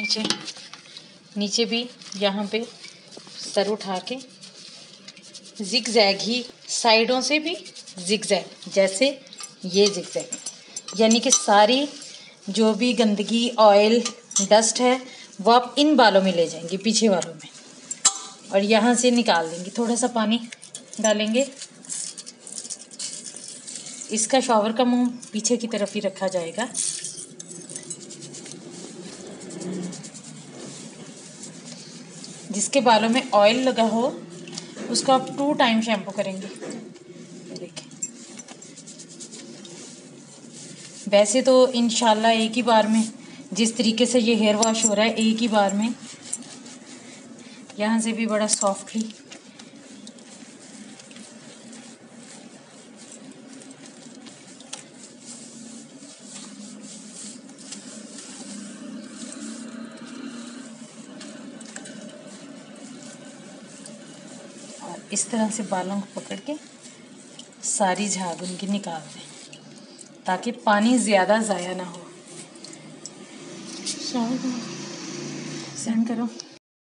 नीचे नीचे भी यहाँ पे सर उठा के जिगजैग ही, साइडों से भी जिगजैग, जैसे ये जिगजैग, यानी कि सारी जो भी गंदगी, ऑयल, डस्ट है वो आप इन बालों में ले जाएंगे, पीछे वालों में, और यहाँ से निकाल देंगे। थोड़ा सा पानी डालेंगे। इसका शॉवर का मुंह पीछे की तरफ ही रखा जाएगा। जिसके बालों में ऑयल लगा हो उसको आप 2 टाइम शैम्पू करेंगे। देखिए, वैसे तो इंशाल्लाह एक ही बार में, जिस तरीके से ये हेयर वॉश हो रहा है, एक ही बार में यहाँ से भी बड़ा सॉफ्टली और इस तरह से बालों को पकड़ के सारी झाग उनकी निकाल दें, ताकि पानी ज़्यादा ज़ाया ना हो। सेंड करो।